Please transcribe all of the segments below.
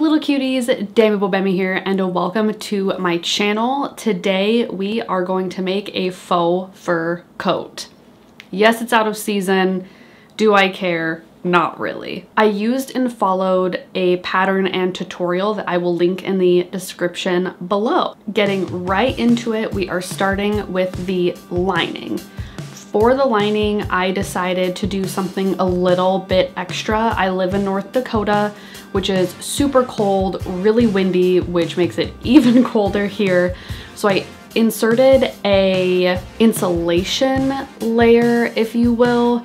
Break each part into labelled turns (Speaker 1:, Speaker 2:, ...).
Speaker 1: little cuties, Bemi here, and welcome to my channel. Today we are going to make a faux fur coat. Yes, it's out of season. Do I care? Not really. I used and followed a pattern and tutorial that I will link in the description below. Getting right into it, we are starting with the lining. For the lining, I decided to do something a little bit extra. I live in North Dakota, which is super cold, really windy, which makes it even colder here. So I inserted a insulation layer, if you will.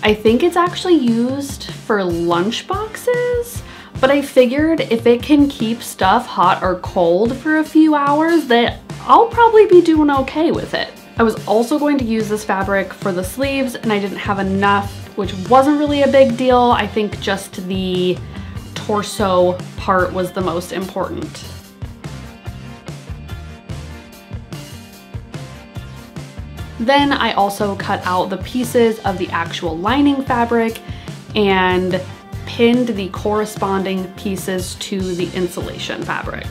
Speaker 1: I think it's actually used for lunch boxes, but I figured if it can keep stuff hot or cold for a few hours, that I'll probably be doing okay with it. I was also going to use this fabric for the sleeves and I didn't have enough, which wasn't really a big deal. I think just the torso part was the most important. Then I also cut out the pieces of the actual lining fabric and pinned the corresponding pieces to the insulation fabric.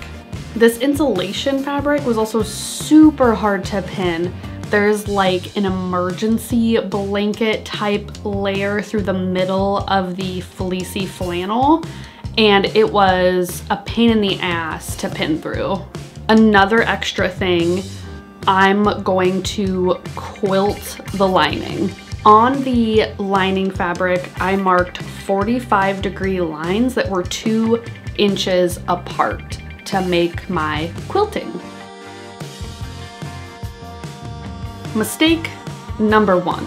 Speaker 1: This insulation fabric was also super hard to pin. There's like an emergency blanket type layer through the middle of the fleecy flannel, and it was a pain in the ass to pin through. Another extra thing, I'm going to quilt the lining. On the lining fabric, I marked 45-degree lines that were 2 inches apart to make my quilting. Mistake number 1,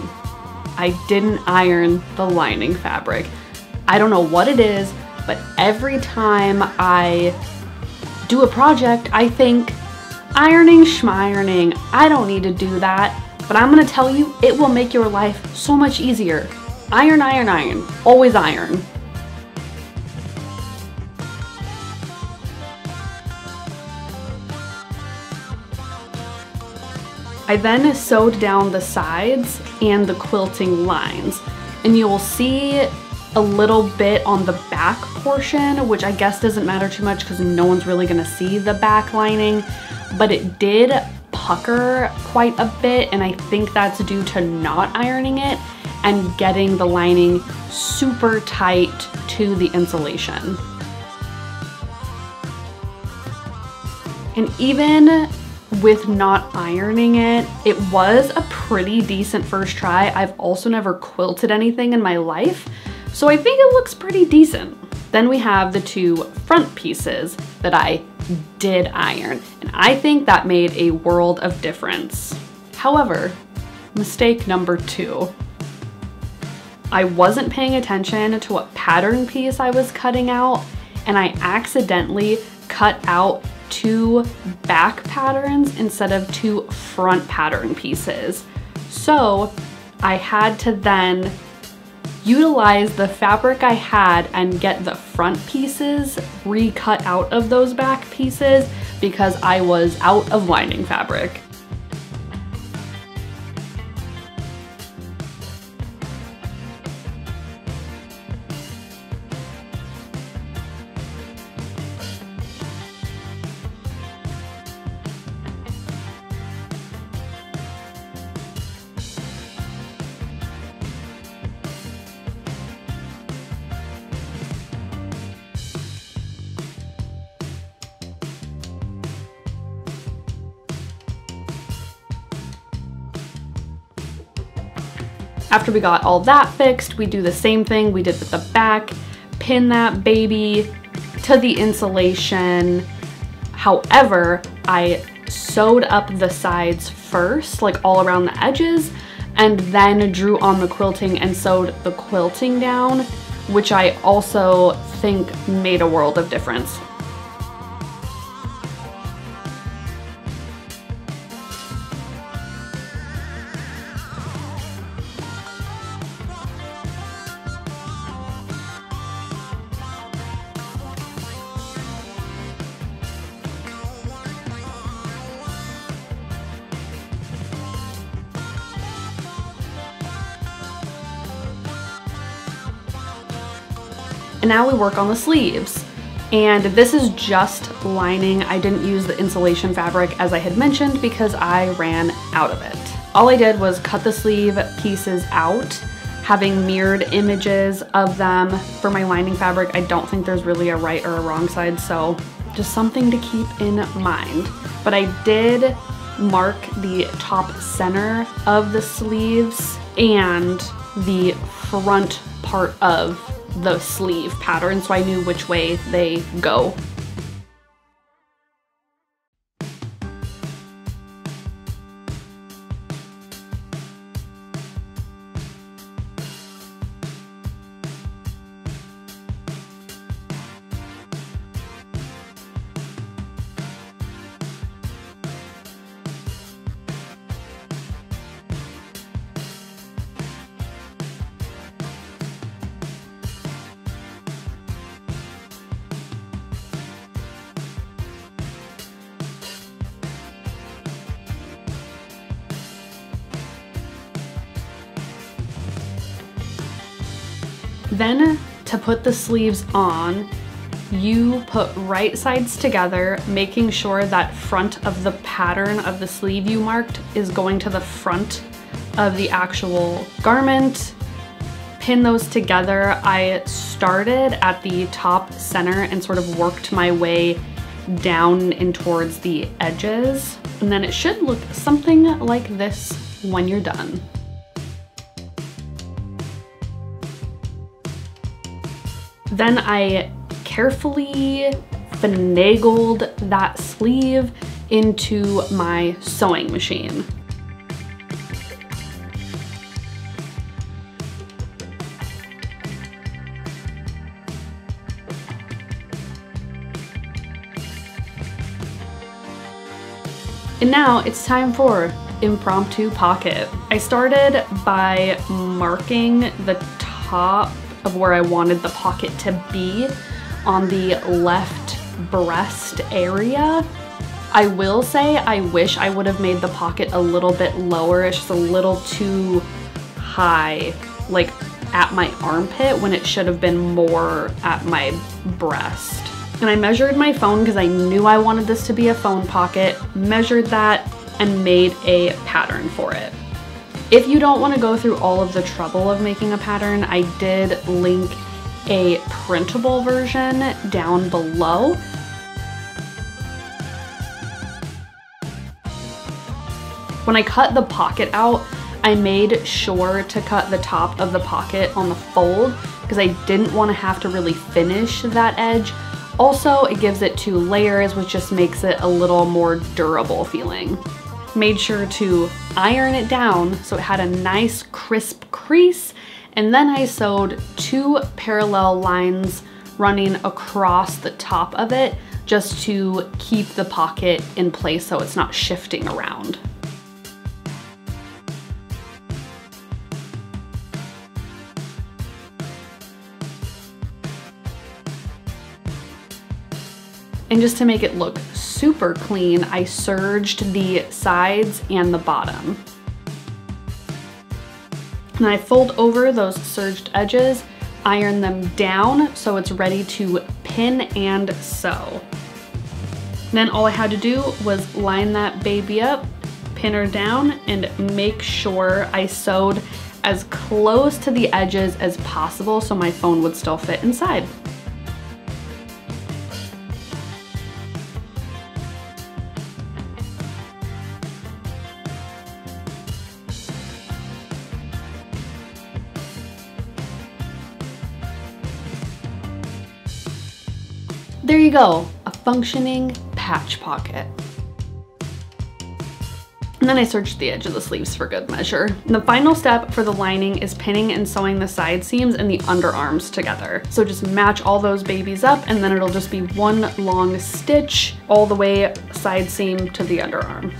Speaker 1: I didn't iron the lining fabric. I don't know what it is, but every time I do a project, I think ironing schmironing, I don't need to do that, but I'm gonna tell you, it will make your life so much easier. Iron, iron, iron, always iron. I then sewed down the sides and the quilting lines, and you will see a little bit on the back portion, which I guess doesn't matter too much because no one's really gonna see the back lining, but it did pucker quite a bit, and I think that's due to not ironing it and getting the lining super tight to the insulation. And even with not ironing it, it was a pretty decent first try. I've also never quilted anything in my life, so I think it looks pretty decent. Then we have the 2 front pieces that I did iron, and I think that made a world of difference. However, mistake number 2. I wasn't paying attention to what pattern piece I was cutting out, and I accidentally cut out 2 back patterns instead of 2 front pattern pieces. So I had to then utilize the fabric I had and get the front pieces recut out of those back pieces because I was out of lining fabric. After we got all that fixed, we do the same thing we did with the back, pin that baby to the insulation. However, I sewed up the sides first, like all around the edges, and then drew on the quilting and sewed the quilting down, which I also think made a world of difference. And now we work on the sleeves. And this is just lining. I didn't use the insulation fabric as I had mentioned because I ran out of it. All I did was cut the sleeve pieces out, having mirrored images of them. For my lining fabric, I don't think there's really a right or a wrong side, so just something to keep in mind. But I did mark the top center of the sleeves and the front part of the sleeve pattern, so I knew which way they go. Then to put the sleeves on, you put right sides together, making sure that front of the pattern of the sleeve you marked is going to the front of the actual garment. Pin those together. I started at the top center and sort of worked my way down and towards the edges. And then it should look something like this when you're done. Then I carefully finagled that sleeve into my sewing machine. And now it's time for impromptu pocket. I started by marking the top of where I wanted the pocket to be on the left breast area. I will say I wish I would have made the pocket a little bit lower. It's just a little too high, like at my armpit, when it should have been more at my breast. And I measured my phone because I knew I wanted this to be a phone pocket, measured that, and made a pattern for it. If you don't want to go through all of the trouble of making a pattern, I did link a printable version down below. When I cut the pocket out, I made sure to cut the top of the pocket on the fold because I didn't want to have to really finish that edge. Also, it gives it 2 layers, which just makes it a little more durable feeling. Made sure to iron it down so it had a nice crisp crease, and then I sewed 2 parallel lines running across the top of it just to keep the pocket in place so it's not shifting around. And just to make it look super clean, I serged the sides and the bottom. And I fold over those serged edges, iron them down so it's ready to pin and sew. Then all I had to do was line that baby up, pin her down, and make sure I sewed as close to the edges as possible so my phone would still fit inside. There you go, a functioning patch pocket. And then I serged the edge of the sleeves for good measure. And the final step for the lining is pinning and sewing the side seams and the underarms together. So just match all those babies up and then it'll just be one long stitch all the way side seam to the underarm.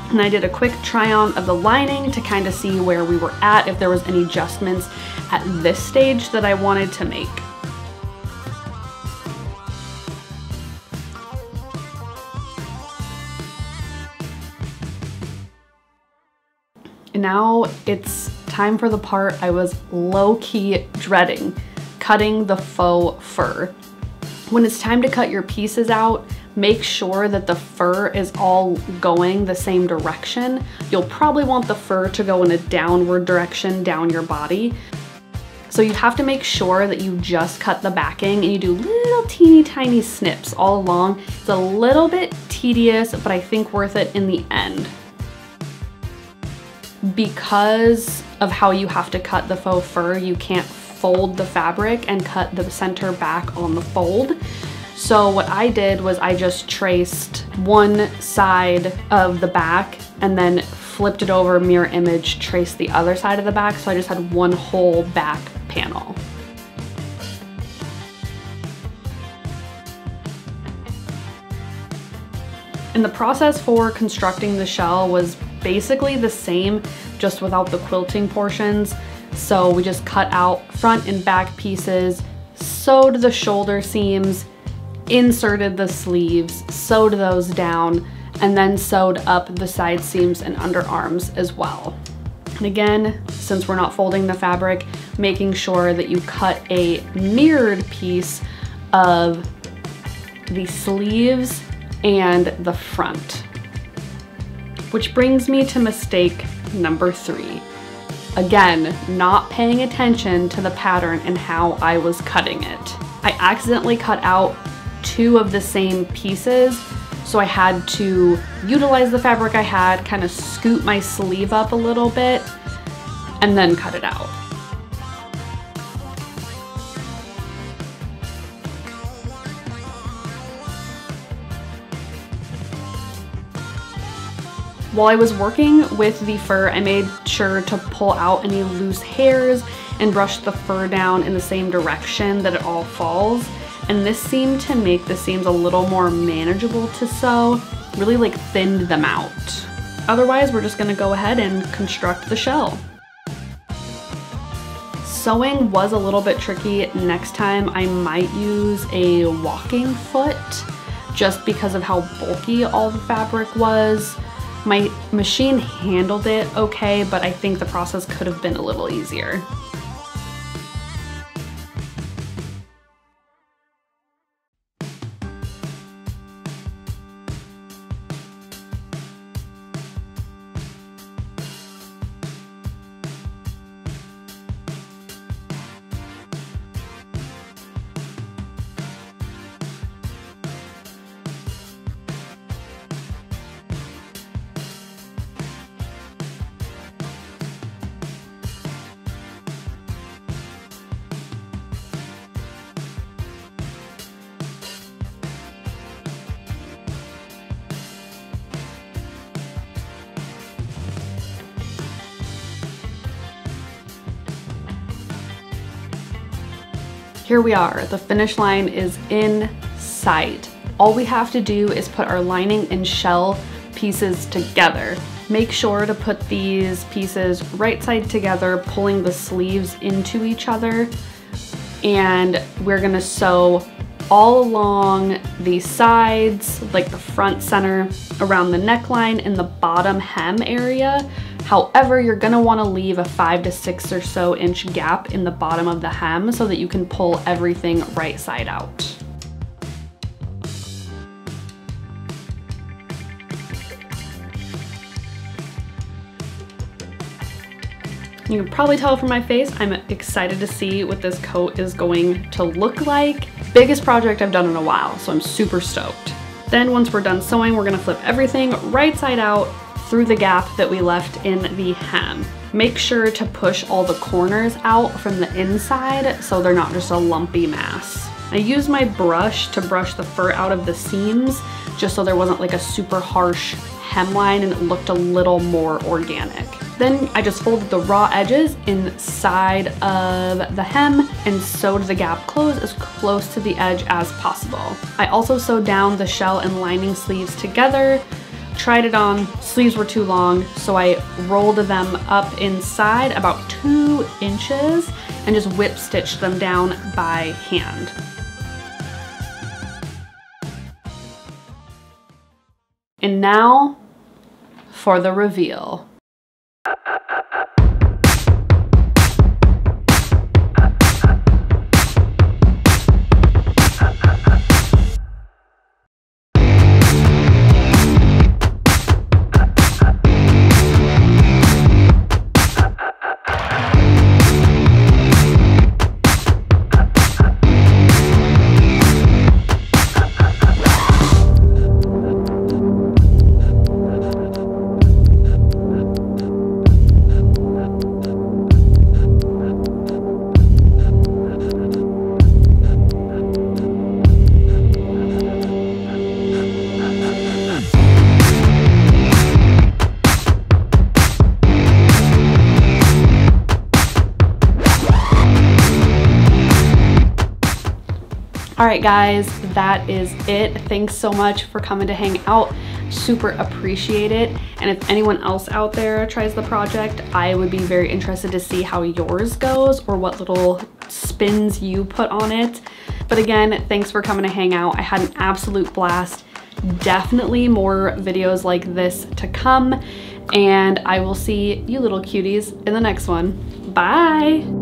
Speaker 1: And I did a quick try on of the lining to kind of see where we were at, if there was any adjustments at this stage that I wanted to make. And now it's time for the part I was low-key dreading, cutting the faux fur. When it's time to cut your pieces out, make sure that the fur is all going the same direction. You'll probably want the fur to go in a downward direction down your body. So you have to make sure that you just cut the backing and you do little teeny tiny snips all along. It's a little bit tedious, but I think worth it in the end. Because of how you have to cut the faux fur, you can't fold the fabric and cut the center back on the fold. So what I did was I just traced one side of the back and then flipped it over, mirror image, traced the other side of the back. So I just had one whole back panel. And the process for constructing the shell was basically the same, just without the quilting portions. So we just cut out front and back pieces, sewed the shoulder seams, inserted the sleeves, sewed those down, and then sewed up the side seams and underarms as well. And again, since we're not folding the fabric, making sure that you cut a mirrored piece of the sleeves and the front. Which brings me to mistake number 3. Again, not paying attention to the pattern and how I was cutting it. I accidentally cut out 2 of the same pieces, so I had to utilize the fabric I had, kind of scoot my sleeve up a little bit, and then cut it out. While I was working with the fur, I made sure to pull out any loose hairs and brush the fur down in the same direction that it all falls. And this seemed to make the seams a little more manageable to sew, really like thinned them out. Otherwise, we're just gonna go ahead and construct the shell. Sewing was a little bit tricky. Next time I might use a walking foot just because of how bulky all the fabric was. My machine handled it okay, but I think the process could have been a little easier. Here we are, the finish line is in sight. All we have to do is put our lining and shell pieces together. Make sure to put these pieces right side together, pulling the sleeves into each other. And we're gonna sew all along the sides, like the front center, around the neckline and the bottom hem area. However, you're gonna wanna leave a 5 to 6 or so inch gap in the bottom of the hem so that you can pull everything right side out. You can probably tell from my face, I'm excited to see what this coat is going to look like. Biggest project I've done in a while, so I'm super stoked. Then once we're done sewing, we're gonna flip everything right side out through the gap that we left in the hem. Make sure to push all the corners out from the inside so they're not just a lumpy mass. I used my brush to brush the fur out of the seams just so there wasn't like a super harsh hemline and it looked a little more organic. Then I just folded the raw edges inside of the hem and sewed the gap closed as close to the edge as possible. I also sewed down the shell and lining sleeves together tried it on, sleeves were too long, so I rolled them up inside about 2 inches and just whip stitched them down by hand. And now for the reveal. Alright guys, that is it. Thanks so much for coming to hang out. Super appreciate it. And if anyone else out there tries the project, I would be very interested to see how yours goes or what little spins you put on it. But again, thanks for coming to hang out. I had an absolute blast. Definitely more videos like this to come. And I will see you little cuties in the next one. Bye!